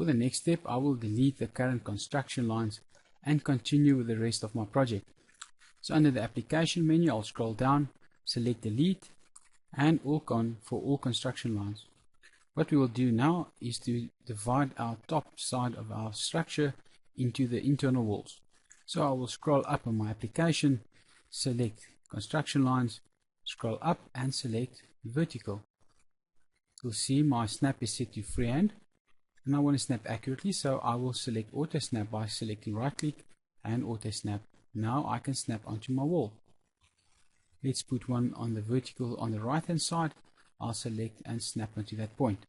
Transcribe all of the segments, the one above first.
For the next step, I will delete the current construction lines and continue with the rest of my project. So under the application menu, I'll scroll down, select delete and all gone for all construction lines. What we will do now is to divide our top side of our structure into the internal walls. So I will scroll up on my application, select construction lines, scroll up and select vertical. You'll see my snap is set to freehand and I want to snap accurately, so I will select auto snap by selecting right click and auto snap. Now I can snap onto my wall. Let's put one on the vertical on the right hand side. I'll select and snap onto that point.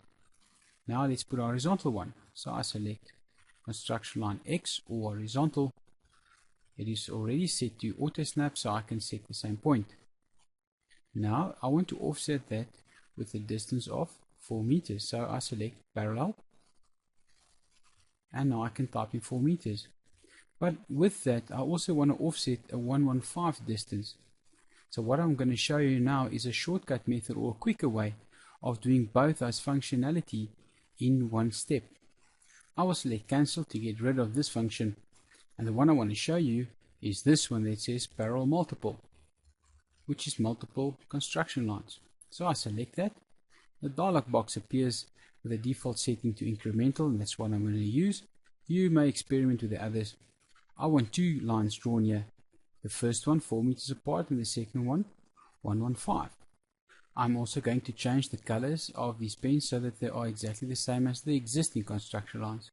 Now let's put a horizontal one. So I select construction line X or horizontal. It is already set to auto snap, so I can set the same point. Now I want to offset that with a distance of 4 meters. So I select parallel and now I can type in 4 meters. But with that I also want to offset a 115 distance. So what I'm going to show you now is a shortcut method or a quicker way of doing both those functionality in one step. I will select cancel to get rid of this function, and the one I want to show you is this one that says parallel multiple, which is multiple construction lines. So I select that. The dialog box appears with a default setting to incremental, and that's what I'm going to use. You may experiment with the others. I want 2 lines drawn here. The first one 4 meters apart and the second one 115. I'm also going to change the colors of these pens so that they are exactly the same as the existing construction lines.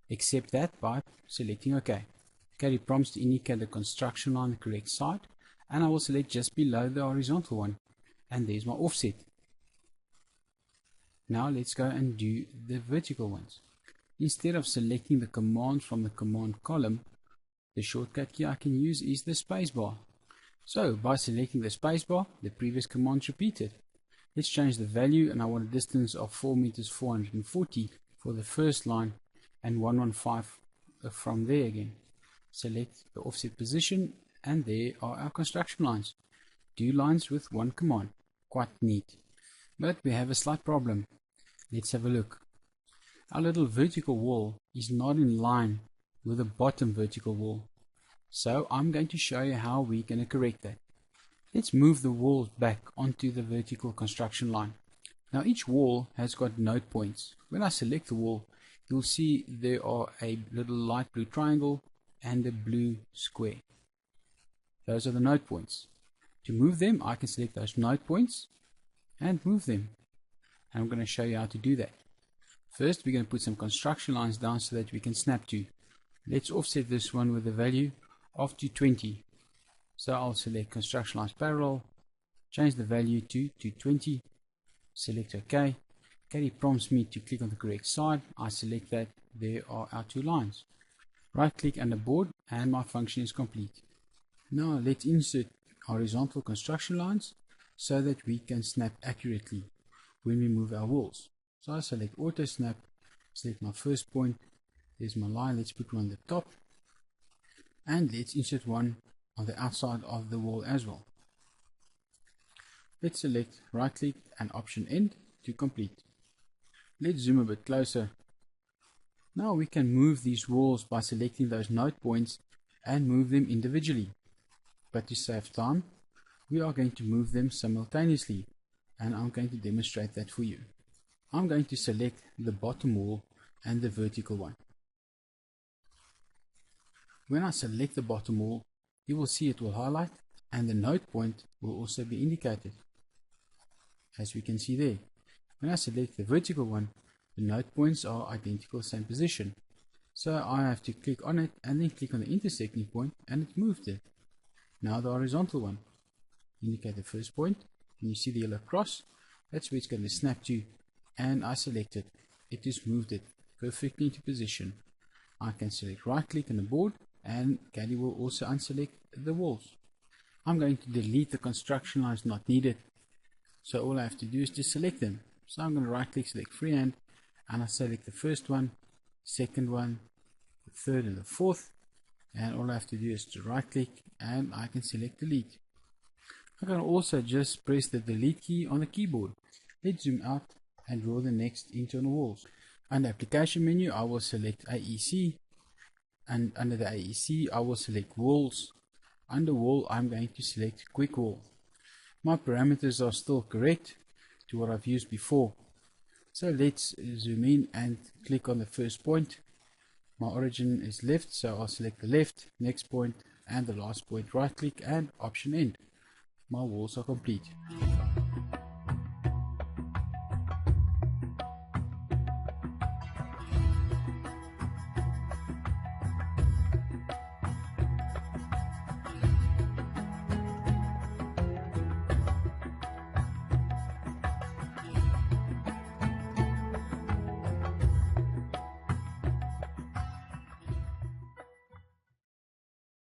Accept that by selecting OK. Carry prompts to indicate the construction line on the correct side, and I will select just below the horizontal one, and there's my offset. Now let's go and do the vertical ones. Instead of selecting the command from the command column, the shortcut key I can use is the spacebar. So by selecting the spacebar, the previous command's repeated. Let's change the value, and I want a distance of 4 meters 440 for the first line and 115 from there again. Select the offset position, and there are our construction lines. 2 lines with 1 command. Quite neat. But we have a slight problem. Let's have a look. Our little vertical wall is not in line with the bottom vertical wall. So I'm going to show you how we're going to correct that. Let's move the walls back onto the vertical construction line. Now each wall has got node points. When I select the wall, you'll see there are a little light blue triangle and a blue square. Those are the node points. To move them, I can select those node points and move them. And I'm going to show you how to do that. First, we're going to put some construction lines down so that we can snap to. Let's offset this one with a value of 220. So I'll select construction lines parallel, change the value to 220, select OK. Carry prompts me to click on the correct side. I select that. There are our 2 lines. Right click on the board and my function is complete. Now let's insert horizontal construction lines so that we can snap accurately when we move our walls. So I select auto snap, select my first point. There's my line. Let's put one on the top, and let's insert one on the outside of the wall as well. Let's select right click and option end to complete. Let's zoom a bit closer. Now we can move these walls by selecting those node points and move them individually. But to save time, we are going to move them simultaneously, and I'm going to demonstrate that for you. I'm going to select the bottom wall and the vertical one. When I select the bottom wall, you will see it will highlight and the node point will also be indicated, as we can see there. When I select the vertical one, the node points are identical, same position. So I have to click on it and then click on the intersecting point, and it moved it. Now the horizontal one, indicate the first point, and you see the yellow cross, that's where it's going to snap to, and I select it. It just moved it perfectly into position. I can select right click on the board, and Caddy will also unselect the walls. I'm going to delete the construction lines not needed, so all I have to do is just select them. So I'm going to right click, select freehand, and I select the first one, second one, the third and the fourth, and all I have to do is to right click and I can select delete. I can also just press the delete key on the keyboard. Let's zoom out and draw the next internal walls. Under application menu, I will select AEC, and under the AEC, I will select walls. Under wall, I'm going to select quick wall. My parameters are still correct to what I've used before. So let's zoom in and click on the first point. My origin is left, so I'll select the left, next point, and the last point, right click and option end. My walls are complete.